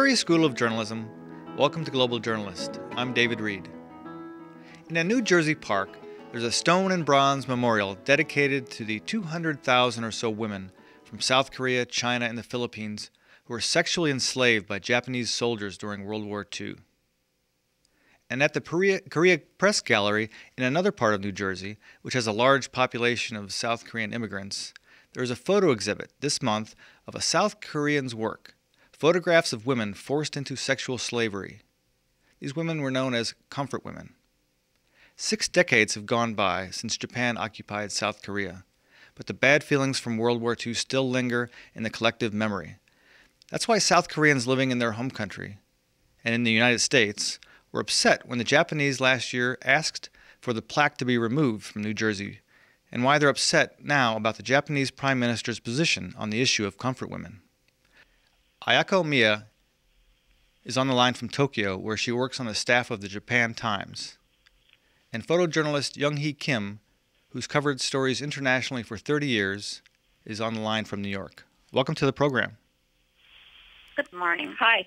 Korea School of Journalism, welcome to Global Journalist. I'm David Reed. In a New Jersey park, there's a stone and bronze memorial dedicated to the 200,000 or so women from South Korea, China, and the Philippines who were sexually enslaved by Japanese soldiers during World War II. And at the Korea Press Gallery in another part of New Jersey, which has a large population of South Korean immigrants, there is a photo exhibit this month of a South Korean's work, photographs of women forced into sexual slavery. These women were known as comfort women. 6 decades have gone by since Japan occupied South Korea, but the bad feelings from World War II still linger in the collective memory. That's why South Koreans living in their home country and in the United States were upset when the Japanese last year asked for the plaque to be removed from New Jersey, and why they're upset now about the Japanese Prime Minister's position on the issue of comfort women. Ayako Mie is on the line from Tokyo, where she works on the staff of the Japan Times. And photojournalist Yunghi Kim, who's covered stories internationally for 30 years, is on the line from New York. Welcome to the program. Good morning. Hi.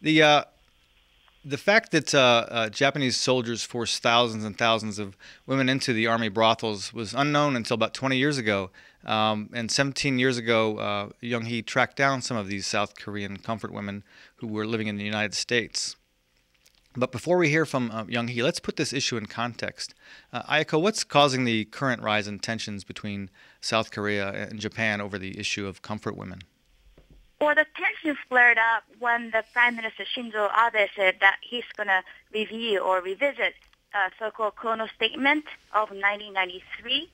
The fact that Japanese soldiers forced thousands and thousands of women into the army brothels was unknown until about 20 years ago. And 17 years ago, Yunghi tracked down some of these South Korean comfort women who were living in the United States. But before we hear from Yunghi, let's put this issue in context. Ayako, what's causing the current rise in tensions between South Korea and Japan over the issue of comfort women? Well, the tensions flared up when the Prime Minister Shinzo Abe said that he's going to review or revisit so-called Kono Statement of 1993,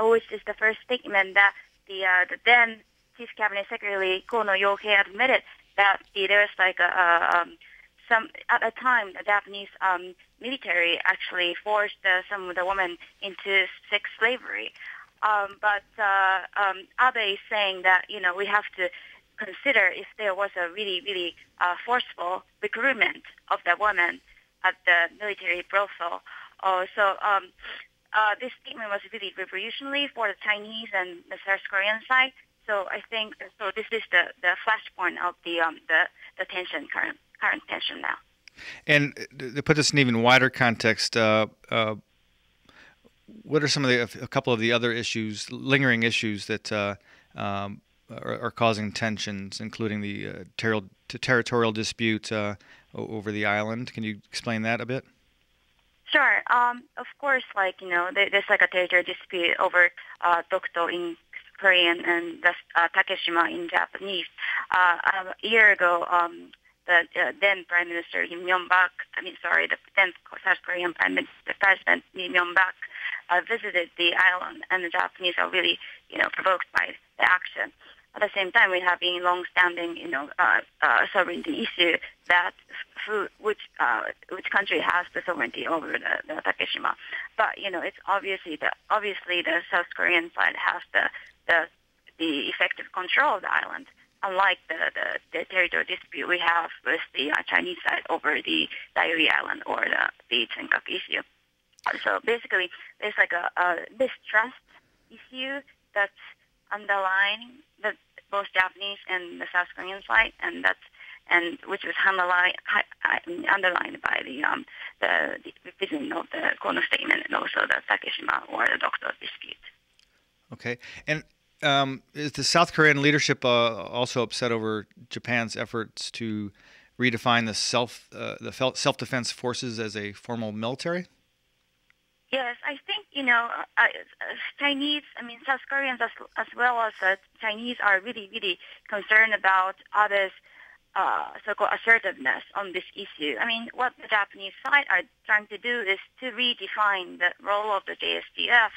which is the first statement that the then Chief Cabinet Secretary Kono Yohei admitted that there was like at a time the Japanese military actually forced some of the women into sex slavery. But Abe is saying that, we have to consider if there was a really forceful recruitment of the women at the military brothel. This statement was really revolutionary for the Chinese and the South Korean side. So I think this is the flashpoint of the tension, current tension now. And to put this in even wider context, what are some of a couple of the other issues, lingering issues that are causing tensions, including the territorial dispute over the island? Can you explain that a bit? Sure. Of course, there's like a territorial dispute over Dokdo in Korean and Takeshima in Japanese. A year ago, the then Prime Minister the then South Korean President Lee Myung-bak visited the island, and the Japanese are really, provoked by the action. At the same time, we have been long-standing, sovereignty issue that which country has the sovereignty over the Takeshima. But it's obviously the South Korean side has the effective control of the island, unlike the territorial dispute we have with the Chinese side over the Diary Island or the Tsenkak issue. So basically, there's like a mistrust issue that's underlying both Japanese and the South Korean side, and which was underlined by the revision of the Kono Statement and also the Takeshima or the Dokdo dispute. Okay, and is the South Korean leadership also upset over Japan's efforts to redefine the self-defense forces as a formal military? Yes, I think, Chinese, South Koreans as well as Chinese are really concerned about others' so-called assertiveness on this issue. What the Japanese side are trying to do is to redefine the role of the JSDF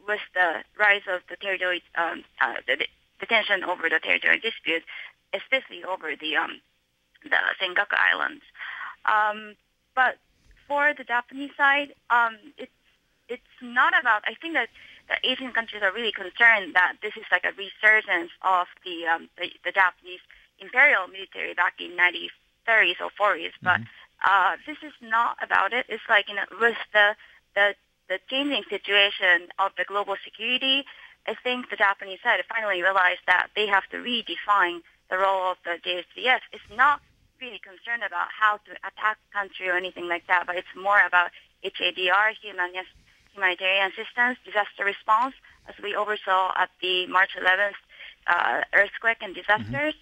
with the rise of the territory, the tension over the territorial dispute, especially over the Senkaku Islands. But for the Japanese side, it's not about. I think that the Asian countries are really concerned that this is like a resurgence of the Japanese imperial military back in 1930s or 40s. But this is not about it. It's like with the changing situation of the global security, I think the Japanese side finally realized that they have to redefine the role of the JSDF is not really concerned about how to attack country or anything like that, but it's more about HADR, humanitarian assistance, disaster response, as we oversaw at the March 11th earthquake and disasters.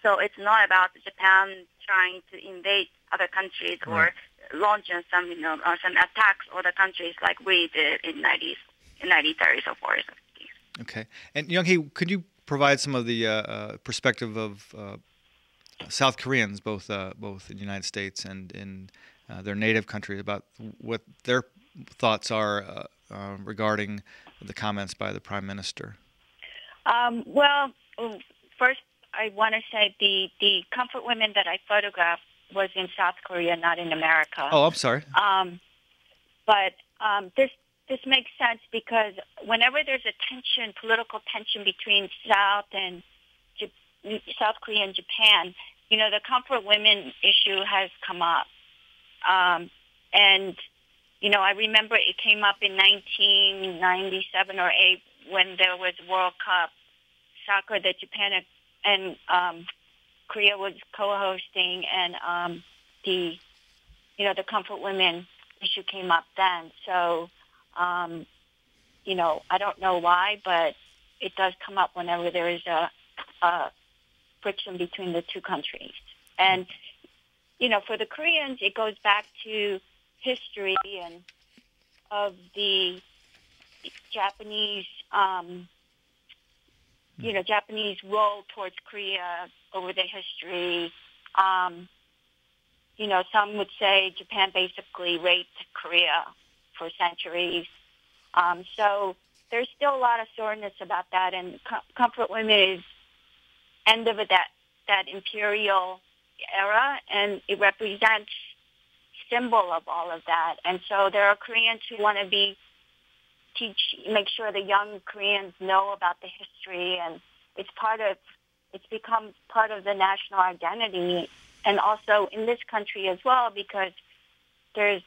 So it's not about Japan trying to invade other countries or launch some, some attacks on other countries like we did in 1930s or 40s. Okay. And Yunghi, could you provide some of the perspective of South Koreans, both in the United States and in their native countries, about what their thoughts are regarding the comments by the Prime Minister? Well, first I want to say the comfort women that I photographed was in South Korea, not in America. Oh, I'm sorry. But this makes sense because whenever there's a tension, political tension between South Korea and Japan, the comfort women issue has come up. And, I remember it came up in 1997 or 8 when there was World Cup soccer that Japan and Korea was co-hosting, and the comfort women issue came up then. So, I don't know why, but it does come up whenever there is a friction between the two countries. And, for the Koreans, it goes back to history and of the Japanese, Japanese role towards Korea over the history. Some would say Japan basically raped Korea for centuries. So there's still a lot of soreness about that, and comfort women is end of that imperial era, and it represents symbol of all of that. And so there are Koreans who want to make sure the young Koreans know about the history, and it's become part of the national identity, and also in this country as well, because there's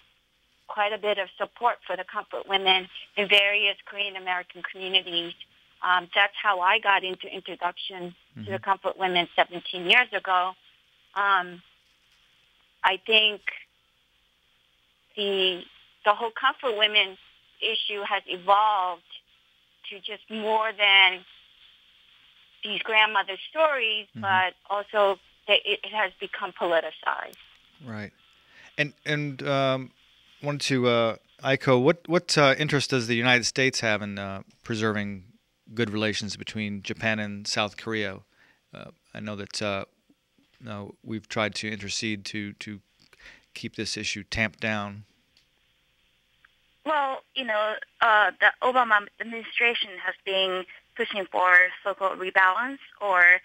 quite a bit of support for the comfort women in various Korean American communities. That's how I got into introduction to the comfort women 17 years ago. I think the whole comfort women issue has evolved to just more than these grandmother stories, but also that it has become politicized. Right. And wanted to Ayako, what interest does the United States have in preserving good relations between Japan and South Korea? I know that we've tried to intercede to keep this issue tamped down. Well, the Obama administration has been pushing for so-called rebalance or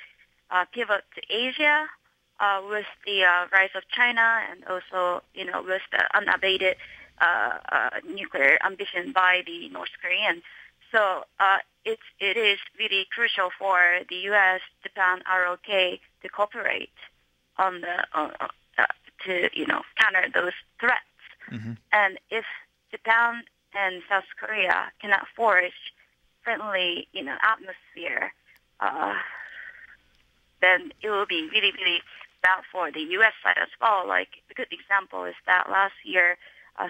pivot to Asia with the rise of China, and also, with the unabated nuclear ambition by the North Koreans. So it is really crucial for the U.S., Japan, ROK to cooperate on to counter those threats. And if Japan and South Korea cannot forge friendly, atmosphere, then it will be really, really bad for the U.S. side as well. Like a good example is that last year,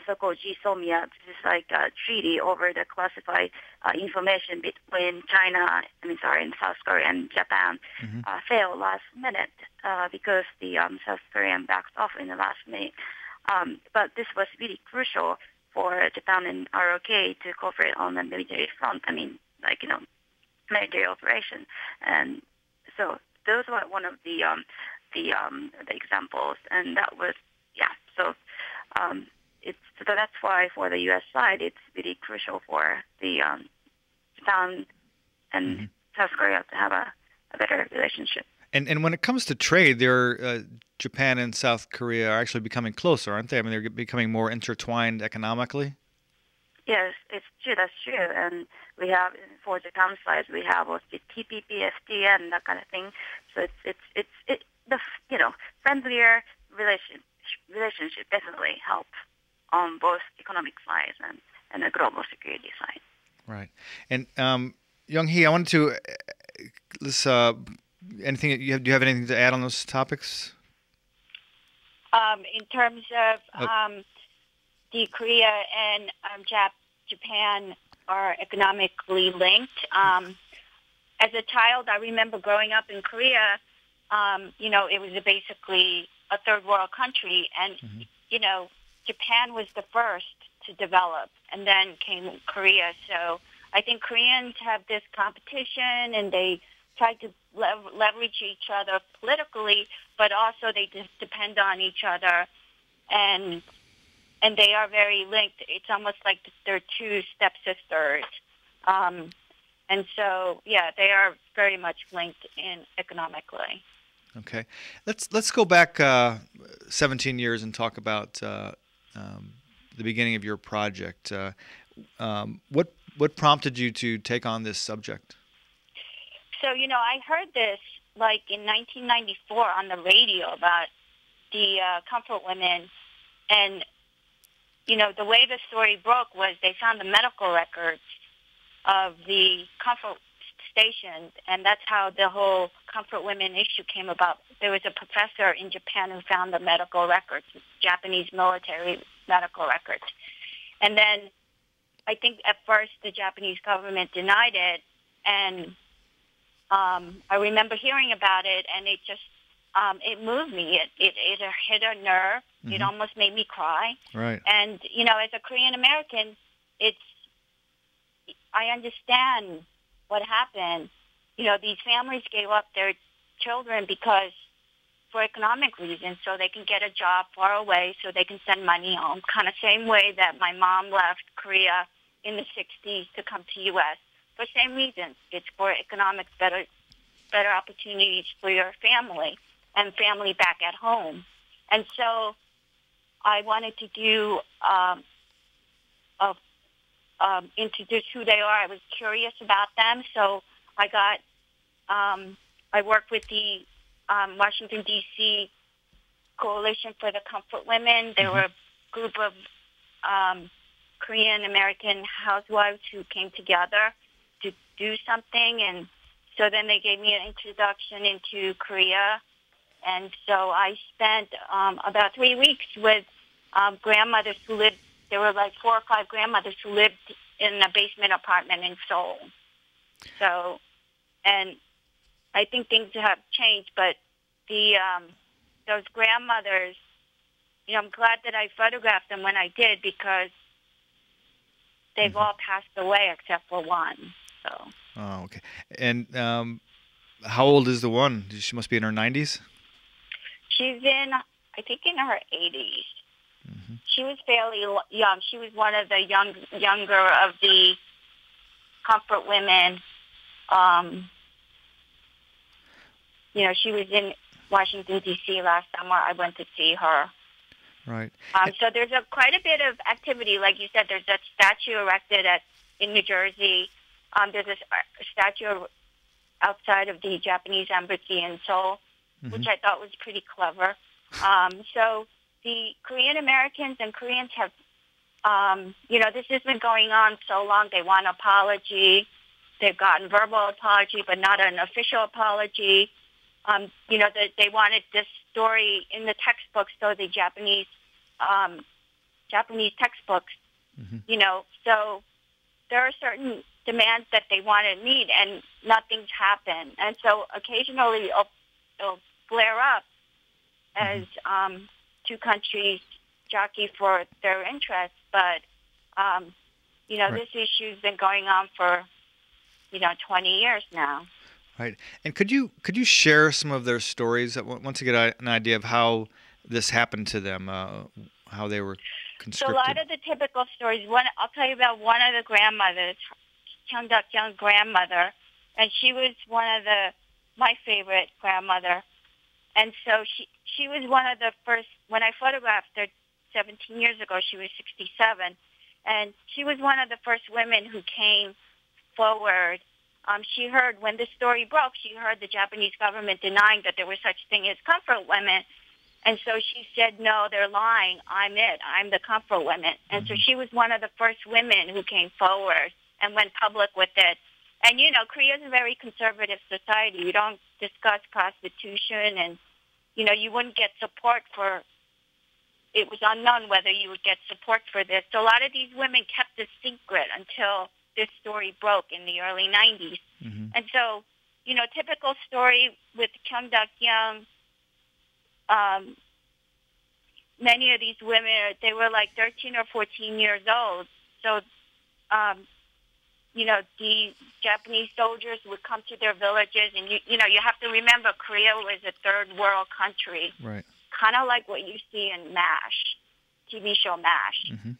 so-called GSOMIA, this is like a treaty over the classified information between and South Korea and Japan, failed last minute because the South Korean backed off in the last minute. But this was really crucial for Japan and ROK to cooperate on the military front. Military operation, and so those were one of the examples, and that was So that's why for the U.S. side, it's really crucial for the Japan and South Korea to have a better relationship. And when it comes to trade, Japan and South Korea are actually becoming closer, aren't they? I mean, they're becoming more intertwined economically. Yes, it's true. That's true. And we have, for Japan side, we have also the TPP, FTA, and that kind of thing. So it's friendlier relationship definitely help on both economic sides and the global security side. Right. And Yunghi, I wanted to let's anything do you have anything to add on those topics? In terms of the Korea and Japan are economically linked. As a child, I remember growing up in Korea. It was basically a third world country, and Japan was the first to develop, and then came Korea. So I think Koreans have this competition, and they try to leverage each other politically, but also they just depend on each other, and they are very linked. It's almost like they're two stepsisters. And so, yeah, they are very much linked economically. Okay, let's go back 17 years and talk about the beginning of your project. What prompted you to take on this subject? So, I heard this like in 1994 on the radio about the comfort women, and the way the story broke was they found the medical records of the comfort stations, and that's how the whole comfort women issue came about. There was a professor in Japan who found the medical records, Japanese military medical records. And then I think at first the Japanese government denied it, and I remember hearing about it, and it just it moved me. It hit a nerve. Mm-hmm. It almost made me cry. Right. And as a Korean American, I understand what happened. These families gave up their children because for economic reasons, so they can get a job far away, so they can send money home. Kind of same way that my mom left Korea in the 60s to come to U.S. for same reasons. It's for economic better opportunities for your family and family back at home. And so I wanted to do introduce who they are. I was curious about them, so I worked with the Washington, D.C. Coalition for the Comfort Women. They were a group of Korean American housewives who came together to do something, and so then they gave me an introduction into Korea, and so I spent about 3 weeks with grandmothers who lived. There were like 4 or 5 grandmothers who lived in a basement apartment in Seoul. So, and I think things have changed, but those grandmothers, I'm glad that I photographed them when I did, because they've all passed away except for one. So. Oh, okay. And how old is the one? She must be in her 90s? She's I think in her 80s. Mm-hmm. She was fairly young. She was one of the younger of the comfort women. She was in Washington, D.C. last summer. I went to see her. Right. So there's quite a bit of activity. Like you said, there's a statue erected in New Jersey. There's a statue outside of the Japanese embassy in Seoul, which I thought was pretty clever. So the Korean Americans and Koreans have, this has been going on so long. They want an apology. They've gotten verbal apology, but not an official apology. They wanted this story in the textbooks, so the Japanese textbooks, so there are certain demands that they want to meet, and nothing's happened. And so occasionally it'll flare up as two countries jockey for their interests. But, this issue's been going on for, 20 years now. Right. And could you share some of their stories once you get an idea of how this happened to them, how they were conscripted? So a lot of the typical stories. I'll tell you about one of the grandmothers, Chung Duk-young grandmother, and she was one of my favorite grandmother. And so she was one of the first. When I photographed her 17 years ago, she was 67, and she was one of the first women who came forward. She heard, when the story broke, she heard the Japanese government denying that there was such thing as comfort women. And so she said, no, they're lying. I'm it. I'm the comfort women. And so she was one of the first women who came forward and went public with it. And, Korea is a very conservative society. You don't discuss prostitution, and, you wouldn't get support for, it was unknown whether you would get support for this. So a lot of these women kept this secret until this story broke in the early 90s. Mm-hmm. And so, typical story with Kyung Dak-young, many of these women, they were like 13 or 14 years old. So, the Japanese soldiers would come to their villages, and you have to remember Korea was a third world country, right? Kind of like what you see in MASH, TV show MASH. Mm-hmm.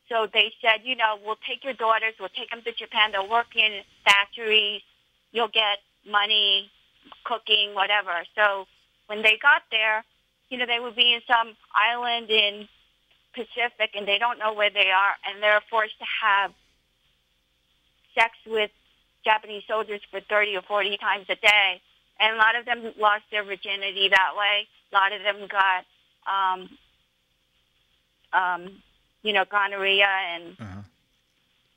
So they said, we'll take your daughters, we'll take them to Japan, they'll work in factories, you'll get money, cooking, whatever. So when they got there, they would be in some island in Pacific, and they don't know where they are, and they're forced to have sex with Japanese soldiers for 30 or 40 times a day. And a lot of them lost their virginity that way. A lot of them got, gonorrhea and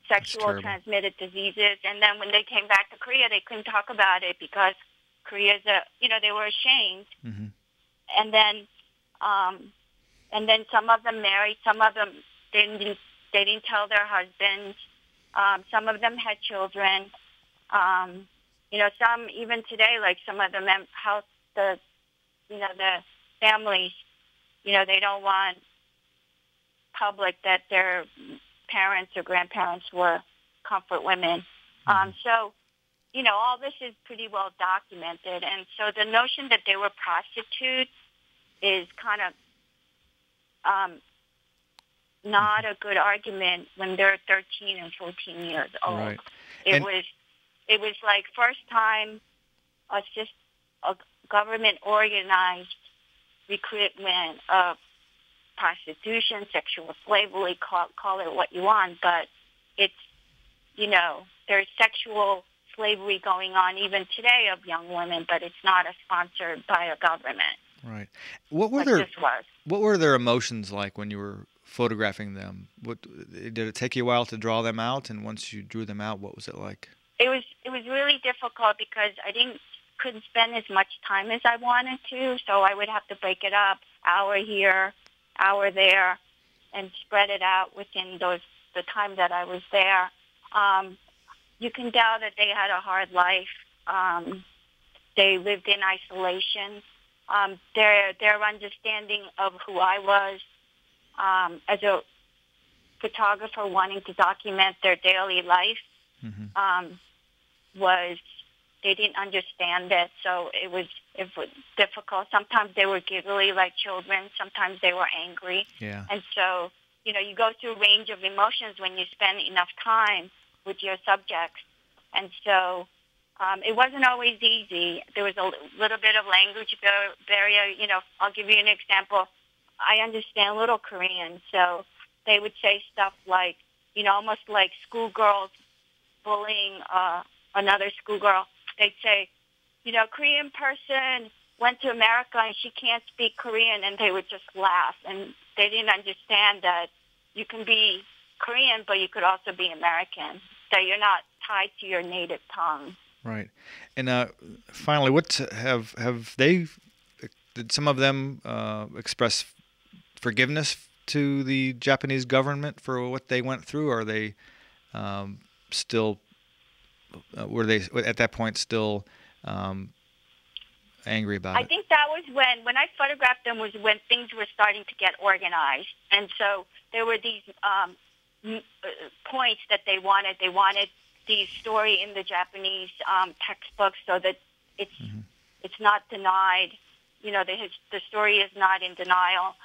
sexual transmitted diseases. And then when they came back to Korea, they couldn't talk about it because Korea's they were ashamed. Mm-hmm. And then some of them married, some of them they didn't tell their husbands. Some of them had children. Some even today, like some of them, how the families, they don't want public that their parents or grandparents were comfort women. So, all this is pretty well documented. And so the notion that they were prostitutes is kind of not a good argument when they're 13 and 14 years old. Right. It was like first time a government organized recruitment of prostitution, sexual slavery, call it what you want, but it's, there's sexual slavery going on even today of young women, but it's not sponsored by a government. Right. What were their emotions like when you were photographing them? Did it take you a while to draw them out? And once you drew them out, what was it like? It was really difficult because I couldn't spend as much time as I wanted to, so I would have to break it up, hour here, hour there, and spread it out within the time that I was there. You can tell that they had a hard life. They lived in isolation. Their understanding of who I was as a photographer wanting to document their daily life was they didn't understand it, so it was difficult. Sometimes they were giggly like children. Sometimes they were angry. Yeah. And so, you go through a range of emotions when you spend enough time with your subjects. And so it wasn't always easy. There was a little bit of language barrier. I'll give you an example. I understand little Korean, so they would say stuff like, almost like schoolgirls bullying another schoolgirl. They'd say, Korean person went to America and she can't speak Korean, and they would just laugh. And they didn't understand that you can be Korean, but you could also be American. So you're not tied to your native tongue. Right. And finally, did some of them express forgiveness to the Japanese government for what they went through? Or are they still, were they at that point still angry about it? I think that was when I photographed them was when things were starting to get organized. And so there were these points that they wanted. They wanted the story in the Japanese textbooks so that it's not denied. The story is not in denial.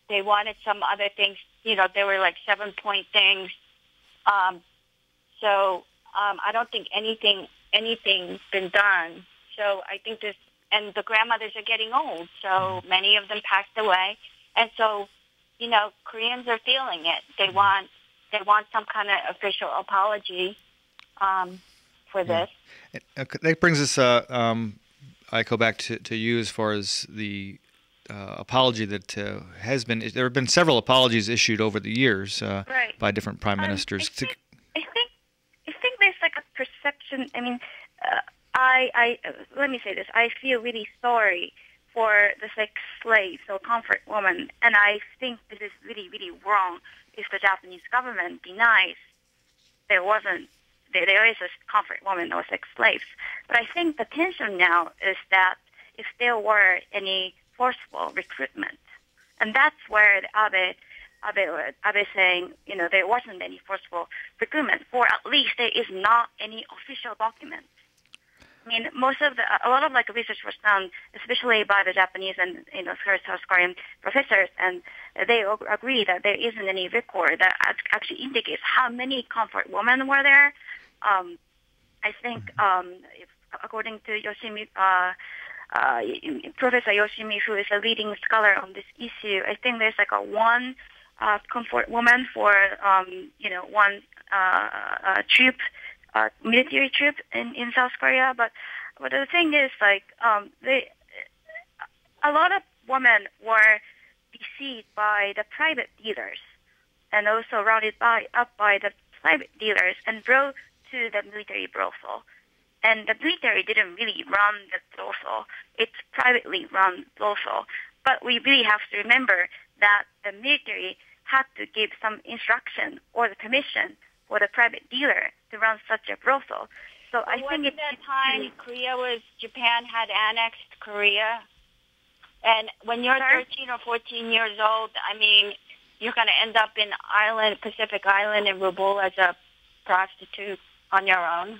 They wanted some other things. There were like 7-point things. So I don't think anything's been done. So I think and the grandmothers are getting old. So many of them passed away. And so, Koreans are feeling it. They want some kind of official apology for this. That brings us, I go back to you as far as the apology that has been. There have been several apologies issued over the years right. by different prime ministers. I think shouldn't. I mean, let me say this. I feel really sorry for the sex slaves or comfort women, and I think this is really, really wrong if the Japanese government denies there is a comfort woman or sex slaves. But I think the tension now is that if there were any forceful recruitment, and that's where Abe saying, there wasn't any forceful recruitment, or at least there is not any official documents. I mean, a lot of research was done, especially by the Japanese and South Korean professors, and they agree that there isn't any record that actually indicates how many comfort women were there. I think, according to Yoshimi, Professor Yoshimi, who is a leading scholar on this issue, I think there's one comfort woman for one troop. Military troop in South Korea, but the thing is, a lot of women were deceived by the private dealers, and also rounded up by the private dealers and brought to the military brothel. And the military didn't really run the brothel; it's privately run brothel. But we really have to remember that the military had to give some instruction or the permission for the private dealer to run such a brothel. So I think it's that time Japan had annexed Korea, and when you're 13 or 14 years old, I mean, you're going to end up in Pacific Island in Rabaul as a prostitute on your own.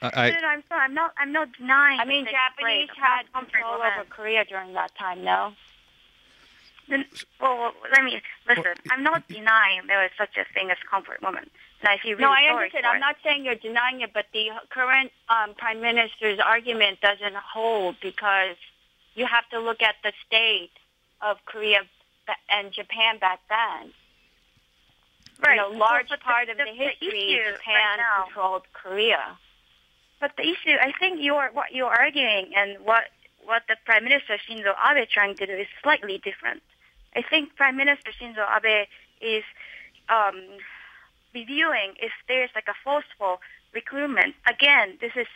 I'm not denying. I mean, Japanese had control over Korea during that time, no? Well, let me listen. I'm not denying there was such a thing as comfort woman. And I feel really I sorry understand. for I'm not saying you're denying it, but the current prime minister's argument doesn't hold because you have to look at the state of Korea and Japan back then. Right. Large part of the history, Japan controlled Korea. But the issue, I think what you're arguing and what the Prime Minister Shinzo Abe is trying to do is slightly different. I think Prime Minister Shinzo Abe is reviewing if there's a forceful recruitment. Again, this is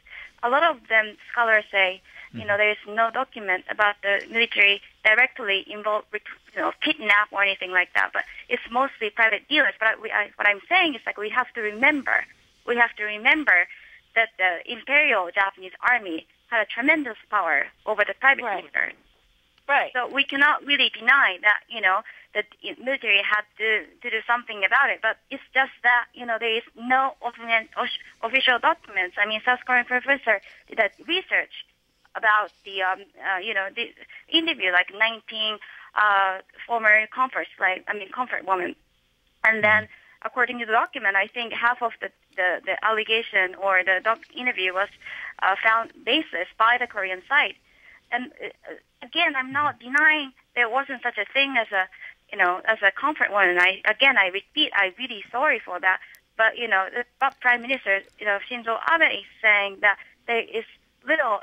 a lot of them scholars say, there is no document about the military directly involved with, kidnap or anything like that. But it's mostly private dealers. But what I'm saying is we have to remember that the Imperial Japanese Army had a tremendous power over the private dealers. Right. So we cannot really deny that, that the military had to do something about it. But it's just that, there is no official documents. I mean, South Korean professor did a research about the, the interview, 19 former comfort women. And then, according to the document, I think half of the allegation or the interview was found baseless by the Korean side. And again, I'm not denying there wasn't such a thing as a comfort woman. I repeat, I'm really sorry for that. But the Prime Minister, Shinzo Abe is saying that there is little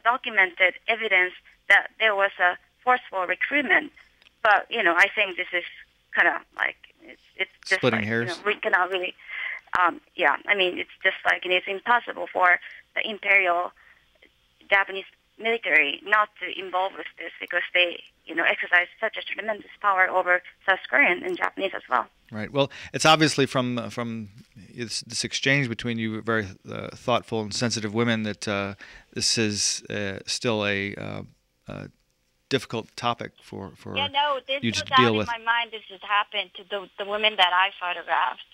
documented evidence that there was a forceful recruitment. But I think this is kind of it's just splitting hairs. We cannot really, I mean, it's just it's impossible for the Imperial Japanese military not to involve with this because they, exercise such a tremendous power over South Korean and Japanese as well. Right. Well, it's obviously from this exchange between you, very thoughtful and sensitive women, that this is still a difficult topic for you to deal with. In my mind, this has happened to the women that I photographed.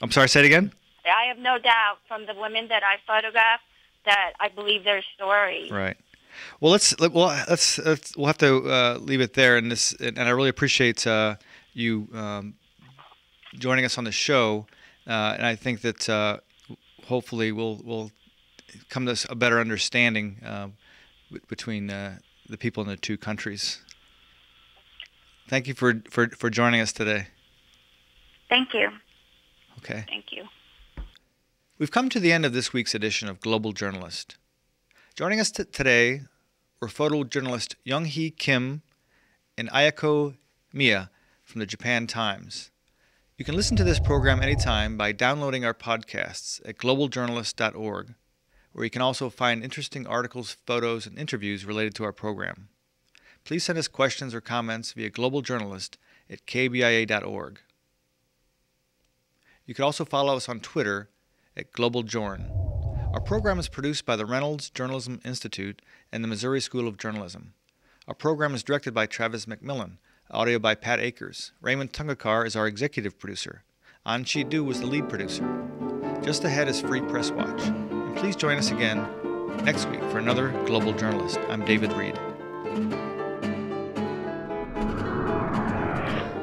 I'm sorry. Say it again. I have no doubt from the women that I photographed that I believe their story. Right. Well, we'll have to leave it there. And I really appreciate you joining us on the show. And I think that hopefully we'll come to a better understanding between the people in the two countries. Thank you for joining us today. Thank you. Okay. Thank you. We've come to the end of this week's edition of Global Journalist. Joining us today were photojournalist Yunghi Kim and Ayako Mie from the Japan Times. You can listen to this program anytime by downloading our podcasts at globaljournalist.org, where you can also find interesting articles, photos, and interviews related to our program. Please send us questions or comments via globaljournalist at kbia.org. You can also follow us on Twitter at globaljorn. Our program is produced by the Reynolds Journalism Institute and the Missouri School of Journalism. Our program is directed by Travis McMillan, audio by Pat Akers. Raymond Tungakar is our executive producer. An Chi-do was the lead producer. Just ahead is Free Press Watch. And please join us again next week for another Global Journalist. I'm David Reed.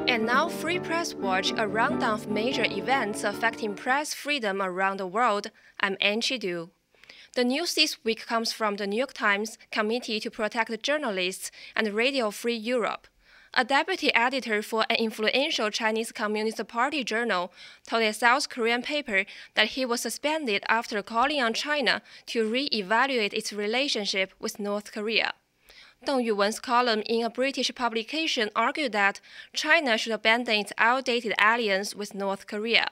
And now Free Press Watch, a rundown of major events affecting press freedom around the world. I'm An Chi-do. The news this week comes from the New York Times Committee to Protect Journalists and Radio Free Europe. A deputy editor for an influential Chinese Communist Party journal told a South Korean paper that he was suspended after calling on China to re-evaluate its relationship with North Korea. Deng Yuwen's column in a British publication argued that China should abandon its outdated alliance with North Korea.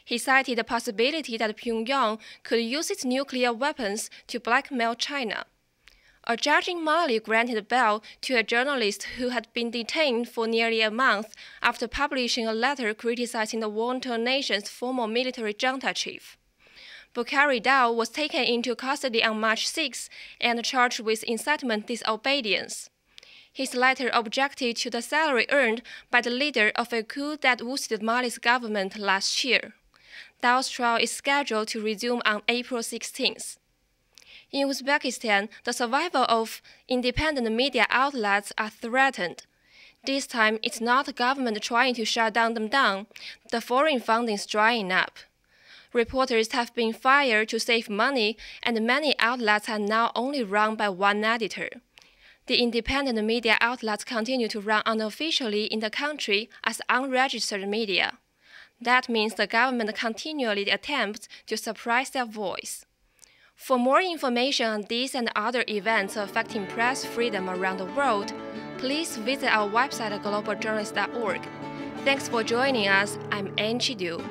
He cited the possibility that Pyongyang could use its nuclear weapons to blackmail China. A judge in Mali granted bail to a journalist who had been detained for nearly a month after publishing a letter criticizing the war-torn nation's former military junta chief. Boukari Dao was taken into custody on March 6 and charged with incitement disobedience. His letter objected to the salary earned by the leader of a coup that ousted Mali's government last year. Dao's trial is scheduled to resume on April 16th. In Uzbekistan, the survival of independent media outlets are threatened. This time, it's not the government trying to shut them down. The foreign funding is drying up. Reporters have been fired to save money, and many outlets are now only run by one editor. The independent media outlets continue to run unofficially in the country as unregistered media. That means the government continually attempts to suppress their voice. For more information on these and other events affecting press freedom around the world, please visit our website at globaljournalist.org. Thanks for joining us. I'm An Chi-do.